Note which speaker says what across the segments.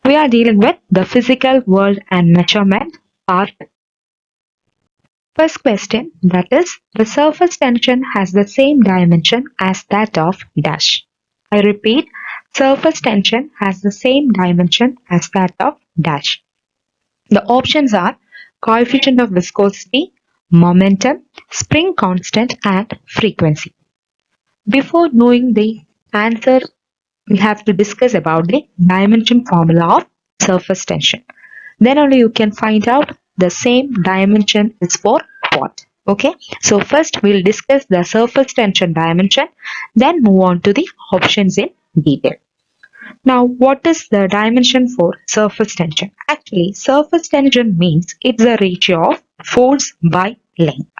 Speaker 1: We are dealing with the physical world and measurement part. First question, that is, the surface tension has the same dimension as that of dash. I repeat, surface tension has the same dimension as that of dash. The options are coefficient of viscosity, momentum, spring constant, and frequency. Before knowing the answer, we have to discuss about the dimension formula of surface tension. Then only you can find out the same dimension is for what. Okay, so first we'll discuss the surface tension dimension, then move on to the options in detail. Now, what is the dimension for surface tension? Actually, surface tension means it's a ratio of force by length.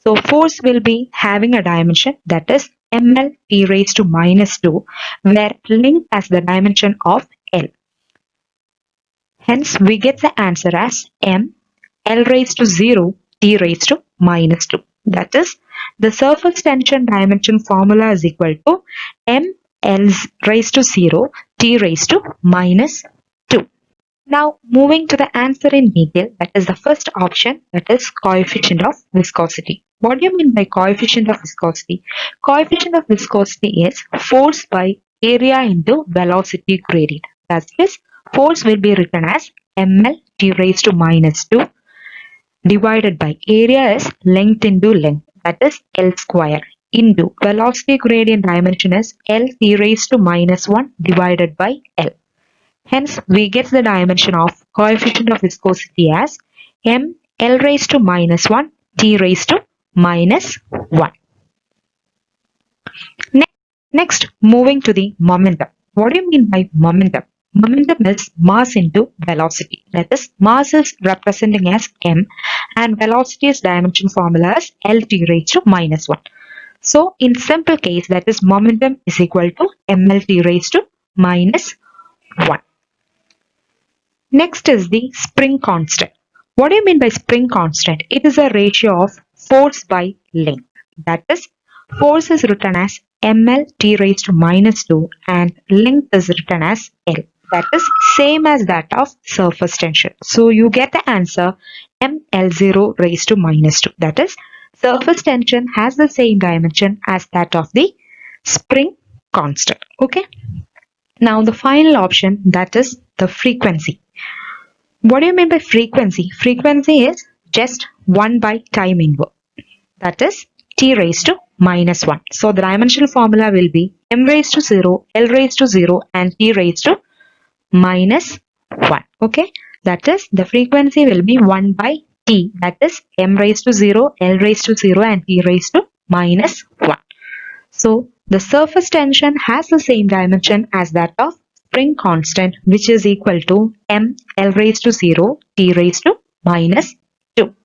Speaker 1: So force will be having a dimension, that is ml t raised to minus 2, where length has the dimension of L. Hence, we get the answer as m L raised to 0 t raised to minus 2. That is, the surface tension dimension formula is equal to m L raised to 0 t raised to minus 2. Now, moving to the answer in detail, that is the first option, that is coefficient of viscosity. What do you mean by coefficient of viscosity? Coefficient of viscosity is force by area into velocity gradient. That is, force will be written as ml t raised to minus 2 divided by area is length into length, that is L square, into velocity gradient dimension is L t raised to minus 1 divided by L. Hence, we get the dimension of coefficient of viscosity as m L raised to minus 1 t raised to minus 1. Next, moving to the momentum. What do you mean by momentum? Momentum is mass into velocity. That is, mass is representing as m and velocity's dimension formula is Lt raised to minus 1. So, in simple case, that is momentum is equal to mlt raised to minus 1. Next is the spring constant. What do you mean by spring constant? It is a ratio of force by length. That is, force is written as ml t raised to minus 2 and length is written as L. That is same as that of surface tension. So you get the answer ml0 raised to minus 2. That is, surface tension has the same dimension as that of the spring constant. Okay. Now the final option, that is the frequency. What do you mean by frequency? Frequency is just 1 by time inverse. That is t raised to minus 1. So the dimensional formula will be m raised to 0, L raised to 0 and t raised to minus 1. Okay. That is, the frequency will be 1 by t. That is m raised to 0, L raised to 0 and t raised to minus 1. So the surface tension has the same dimension as that of spring constant, which is equal to m L raised to 0 t raised to minus 2.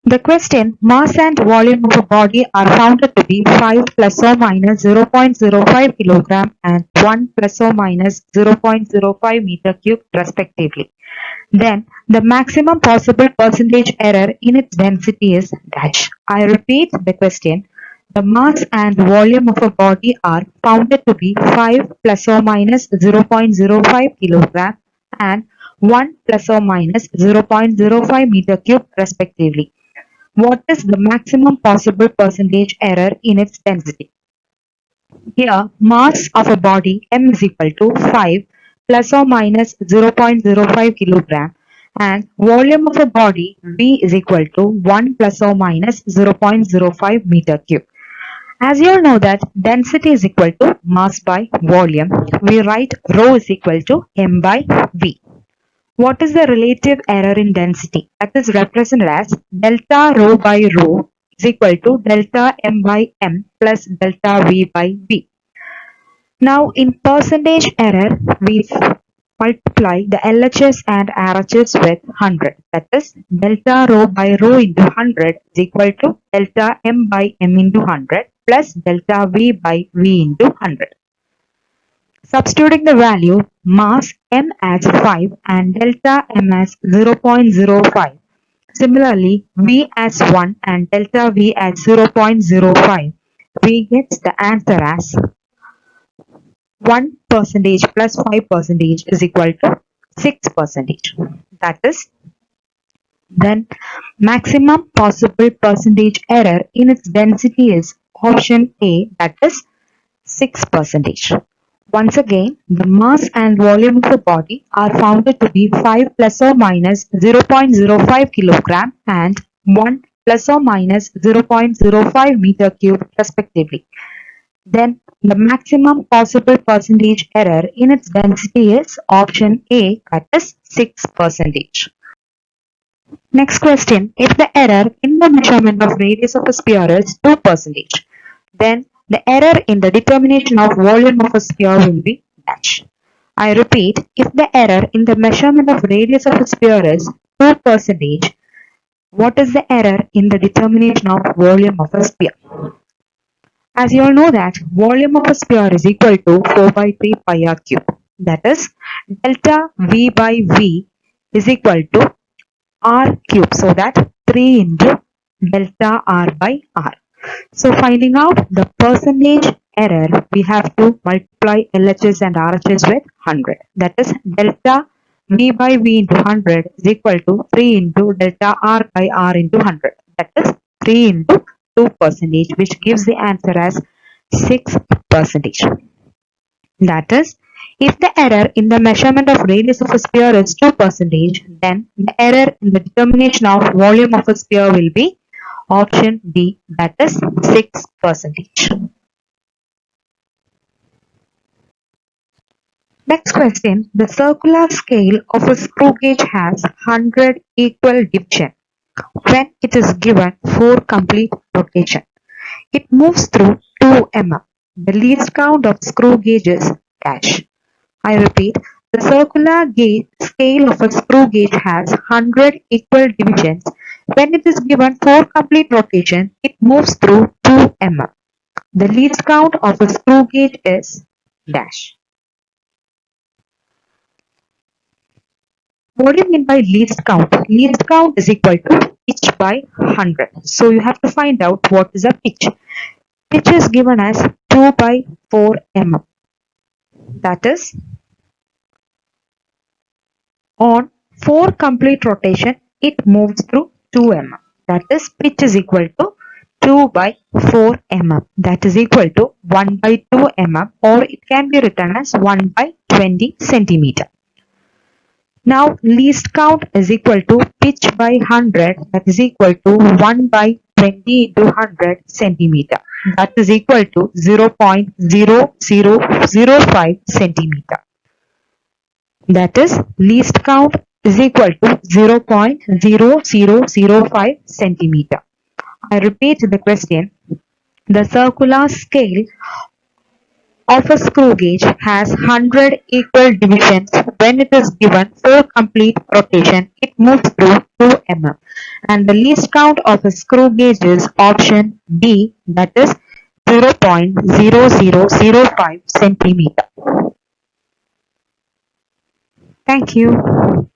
Speaker 1: The question, mass and volume of a body are found to be 5 plus or minus 0.05 kilogram and 1 plus or minus 0.05 meter cube respectively. Then the maximum possible percentage error in its density is dash. I repeat the question. The mass and volume of a body are found to be 5 plus or minus 0.05 kilogram and 1 plus or minus 0.05 meter cube respectively. What is the maximum possible percentage error in its density? Here, mass of a body m is equal to 5 plus or minus 0.05 kilogram and volume of a body v is equal to 1 plus or minus 0.05 meter cube. As you all know that density is equal to mass by volume, we write rho is equal to m by v. What is the relative error in density? That is represented as delta rho by rho is equal to delta m by m plus delta v by v. Now in percentage error, we multiply the LHS and RHS with 100. That is delta rho by rho into 100 is equal to delta m by m into 100 plus delta v by v into 100. Substituting the value, mass m as 5 and delta m as 0.05. Similarly, v as 1 and delta v as 0.05. We get the answer as 1 percentage plus 5 percentage is equal to 6 percentage. That is, then maximum possible percentage error in its density is option A, that is 6 percentage. Once again, the mass and volume of a body are found to be 5 plus or minus 0.05 kilogram and 1 plus or minus 0.05 meter cube respectively. Then the maximum possible percentage error in its density is option A, that is 6 percentage. Next question, if the error in the measurement of radius of a sphere is 2 percentage, then the error in the determination of volume of a sphere will be dash. I repeat, if the error in the measurement of radius of a sphere is 2 percentage, what is the error in the determination of volume of a sphere? As you all know that volume of a sphere is equal to 4 by 3 pi r cube. That is delta V by V is equal to R cube. So that 3 into delta R by R. So finding out the percentage error, we have to multiply LHS and RHS with 100. That is delta V by V into 100 is equal to 3 into delta R by R into 100. That is 3 into 2 percentage, which gives the answer as 6 percentage. That is, if the error in the measurement of radius of a sphere is 2 percentage, then the error in the determination of volume of a sphere will be option D, that is 6 percentage. Next question, the circular scale of a screw gauge has 100 equal division when it is given 4 complete rotation. It moves through 2 mm. The least count of screw gauge is dash. I repeat, the circular scale of a screw gauge has 100 equal divisions. When it is given 4 complete rotation, it moves through 2 mm. The least count of a screw gauge is dash. What do you mean by least count? Least count is equal to pitch by 100. So you have to find out what is a pitch. Pitch is given as 2 by 4 mm. That is, on 4 complete rotation, it moves through 2 mm. That is, pitch is equal to 2 by 4 mm. That is equal to 1 by 2 mm, or it can be written as 1 by 20 centimeter. Now least count is equal to pitch by 100, that is equal to 1 by 20 into 100 centimeter. That is equal to 0.0005 centimeter. That is, least count is equal to 0.0005 centimeter. I repeat the question. The circular scale of a screw gauge has 100 equal divisions. When it is given 4 complete rotation, it moves through 2 mm. And the least count of a screw gauge is option B, that is 0.0005 centimeter. Thank you.